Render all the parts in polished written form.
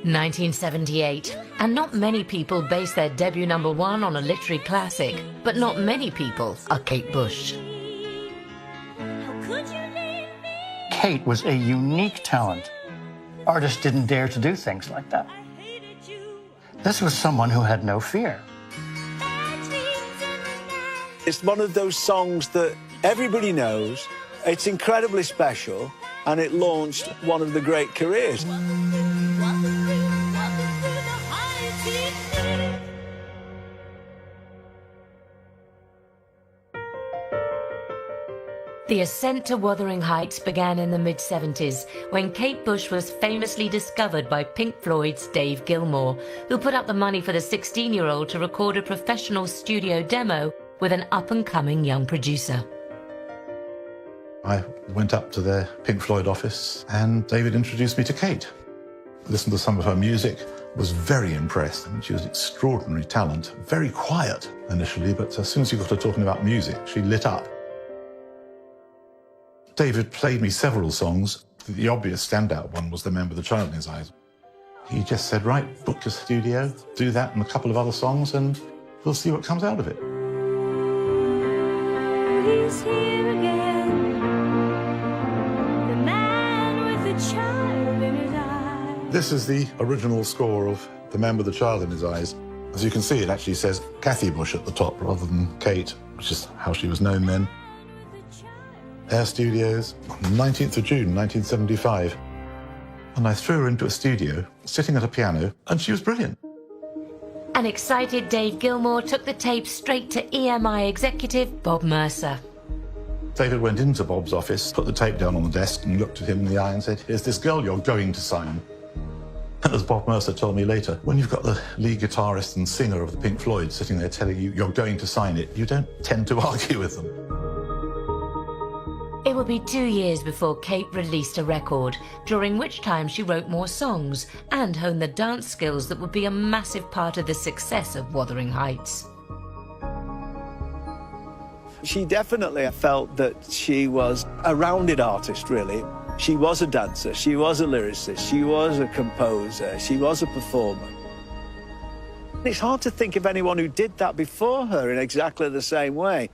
1978, and not many people base their debut #1 on a literary classic, but not many people are Kate Bush. Kate was a unique talent. Artists didn't dare to do things like that. This was someone who had no fear. It's one of those songs that everybody knows. It's incredibly special, and it launched one of the great careers. The ascent to Wuthering Heights began in the mid-70s, when Kate Bush was famously discovered by Pink Floyd's Dave Gilmour, who put up the money for the 16-year-old to record a professional studio demo with an up-and-coming young producer. I went up to their Pink Floyd office, and David introduced me to Kate. Listened to some of her music, was very impressed. I mean, she was extraordinary talent, very quiet initially, but as soon as you got her talking about music, she lit up. David played me several songs. The obvious standout one was Remember the Child in His Eyes. He just said, right, book your studio, do that and a couple of other songs, and we'll see what comes out of it. He's here again, the man with the child in his eyes. This is the original score of Remember the Child in His Eyes. As you can see, it actually says Kathy Bush at the top rather than Kate, which is how she was known then. Air Studios, 19th of June, 1975. And I threw her into a studio, sitting at a piano, and she was brilliant. An excited Dave Gilmour took the tape straight to EMI executive Bob Mercer. David went into Bob's office, put the tape down on the desk and looked at him in the eye and said, here's this girl you're going to sign. And as Bob Mercer told me later, when you've got the lead guitarist and singer of the Pink Floyd sitting there telling you you're going to sign it, you don't tend to argue with them. It would be 2 years before Kate released a record, during which time she wrote more songs and honed the dance skills that would be a massive part of the success of Wuthering Heights. She definitely felt that she was a rounded artist, really. She was a dancer, she was a lyricist, she was a composer, she was a performer. It's hard to think of anyone who did that before her in exactly the same way.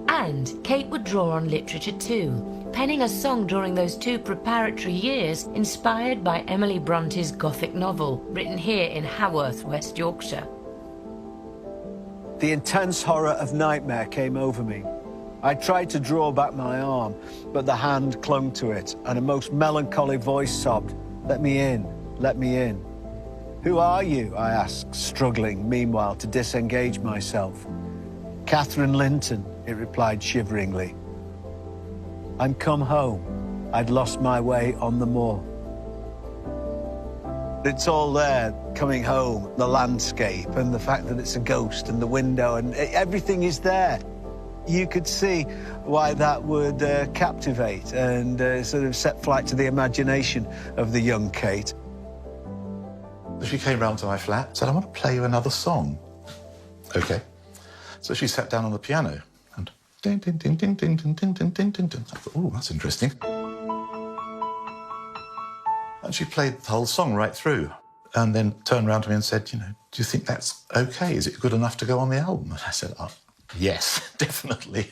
And Kate would draw on literature too, penning a song during those 2 preparatory years inspired by Emily Bronte's Gothic novel, written here in Haworth, West Yorkshire. The intense horror of nightmare came over me. I tried to draw back my arm, but the hand clung to it, and a most melancholy voice sobbed, "Let me in, let me in." "Who are you?" I asked, struggling, meanwhile, to disengage myself. "Catherine Linton," it replied shiveringly. "I'm come home. I'd lost my way on the moor." It's all there, coming home, the landscape, and the fact that it's a ghost, and the window, and everything is there. You could see why that would captivate and sort of set flight to the imagination of the young Kate. She came round to my flat, said, I want to play you another song. OK. So she sat down on the piano and ding, ding, ding, ding, ding, ding, ding, ding, ding, ding, ding. I thought, oh, that's interesting. And she played the whole song right through and then turned around to me and said, you know, do you think that's OK? Is it good enough to go on the album? And I said, oh, yes, definitely.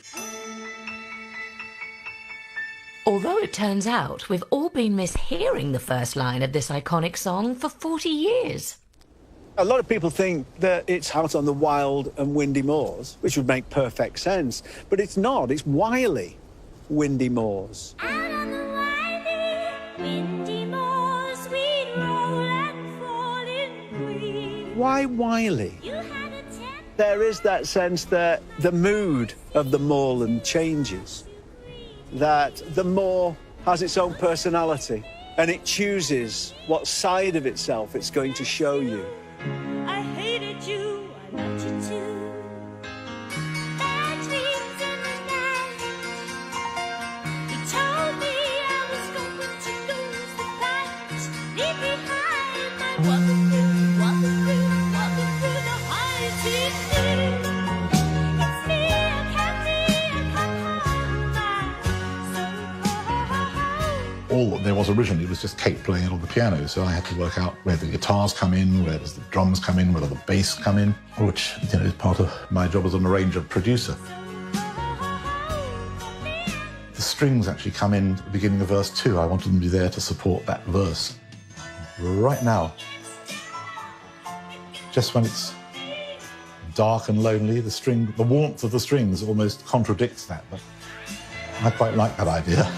Although it turns out we've all been mishearing the first line of this iconic song for 40 years. A lot of people think that it's out on the wild and windy moors, which would make perfect sense, but it's not. It's wily, windy moors. Out on the windy moors, we'd roll and fall in green. Why wily? You had a There is that sense that the mood of the moorland changes, that the moor has its own personality, and it chooses what side of itself it's going to show you. I hated you, I loved you too. Bad dreams in the night. He told me I was going to lose the fight. Leave behind my walking through the heights. It's me, I can't be, I come home. all that there was originally was just Kate playing it on the piano. So I had to work out where the guitars come in, where does the drums come in, where does the bass come in, which is part of my job as an arranger producer. The strings actually come in at the beginning of verse 2. I wanted them to be there to support that verse. Right now, just when it's dark and lonely, the warmth of the strings almost contradicts that, but I quite like that idea.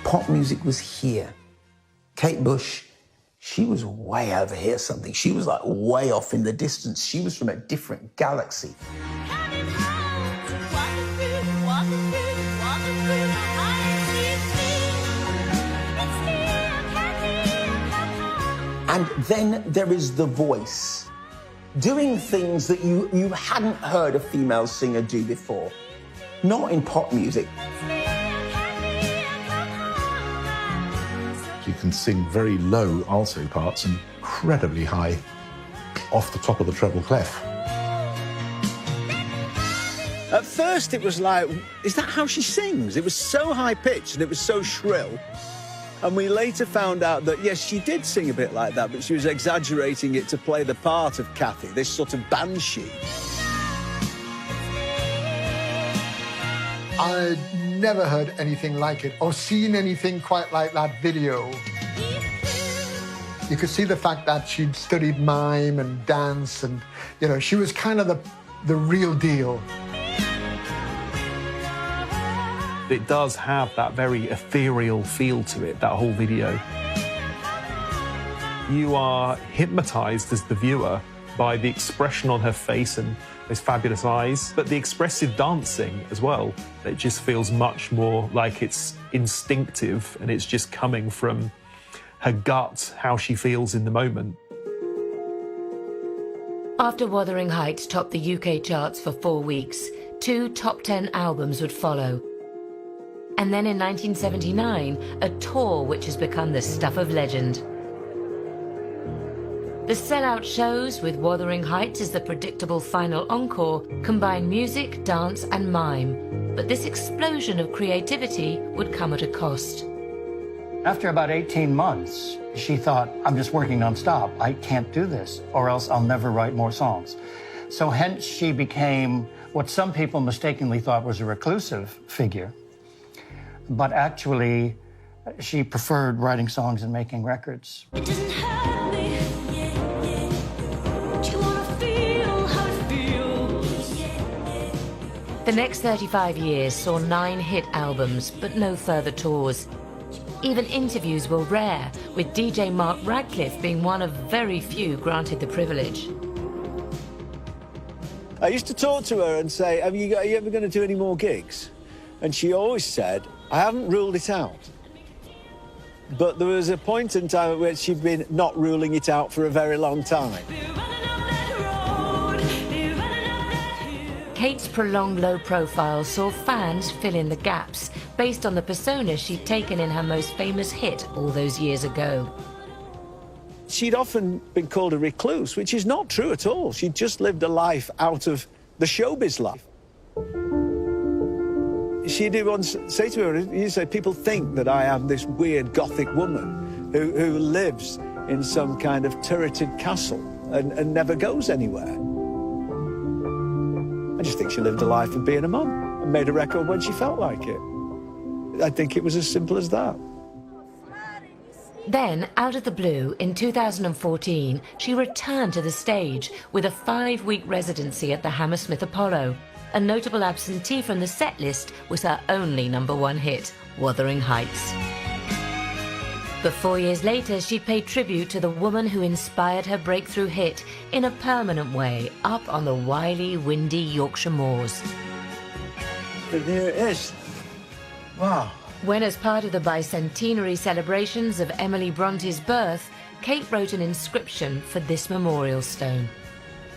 Pop music was here. Kate Bush, she was way over here something. She was like way off in the distance. She was from a different galaxy. And then there is the voice, doing things that you hadn't heard a female singer do before. Not in pop music. She can sing very low alto parts and incredibly high off the top of the treble clef. At first it was like, is that how she sings? It was so high-pitched and it was so shrill. And we later found out that, yes, she did sing a bit like that, but she was exaggerating it to play the part of Kathy, this sort of banshee. I'd never heard anything like it or seen anything quite like that video. You could see the fact that she'd studied mime and dance and, you know, she was kind of the real deal. It does have that very ethereal feel to it, that whole video. You are hypnotized as the viewer by the expression on her face and those fabulous eyes, but the expressive dancing as well. It just feels much more like it's instinctive and it's just coming from her gut, how she feels in the moment. After Wuthering Heights topped the UK charts for 4 weeks, 2 top 10 albums would follow. And then in 1979, a tour which has become the stuff of legend. The sellout shows, with Wuthering Heights as the predictable final encore, combine music, dance and mime. But this explosion of creativity would come at a cost. After about 18 months, she thought, I'm just working nonstop. I can't do this, or else I'll never write more songs. So hence she became what some people mistakenly thought was a reclusive figure. But actually, she preferred writing songs and making records. It doesn't hurt me. Do you wanna feel how it feels? The next 35 years saw 9 hit albums, but no further tours. Even interviews were rare, with DJ Mark Radcliffe being one of very few granted the privilege. I used to talk to her and say, are you ever going to do any more gigs? And she always said, I haven't ruled it out. But there was a point in time at which she'd been not ruling it out for a very long time. Kate's prolonged low profile saw fans fill in the gaps based on the persona she'd taken in her most famous hit all those years ago. She'd often been called a recluse, which is not true at all. She'd just lived a life out of the showbiz life. She did once say to her, you say, people think that I am this weird Gothic woman who lives in some kind of turreted castle and never goes anywhere. I just think she lived a life of being a mum and made a record when she felt like it. I think it was as simple as that. Then, out of the blue, in 2014, she returned to the stage with a 5-week residency at the Hammersmith Apollo. A notable absentee from the set list was her only #1 hit, Wuthering Heights. But 4 years later, she paid tribute to the woman who inspired her breakthrough hit in a permanent way up on the wily, windy Yorkshire moors. And here it is. Wow. When, as part of the bicentenary celebrations of Emily Bronte's birth, Kate wrote an inscription for this memorial stone.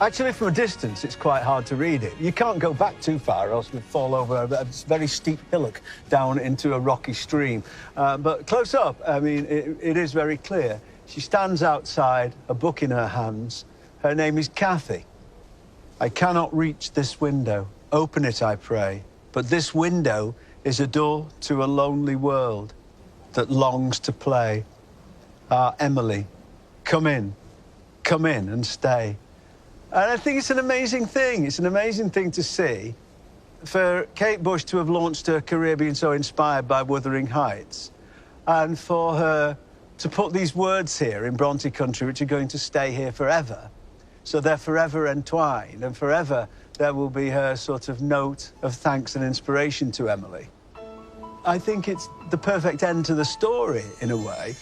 Actually, from a distance, it's quite hard to read it. You can't go back too far, or else we'd fall over a very steep hillock down into a rocky stream. But close up, I mean, it is very clear. She stands outside, a book in her hands. Her name is Kathy. I cannot reach this window. Open it, I pray. But this window is a door to a lonely world that longs to play. Ah, Emily, come in and stay. And I think it's an amazing thing. It's an amazing thing to see. For Kate Bush to have launched her career being so inspired by Wuthering Heights, and for her to put these words here in Bronte country, which are going to stay here forever. So they're forever entwined, and forever there will be her sort of note of thanks and inspiration to Emily. I think it's the perfect end to the story, in a way.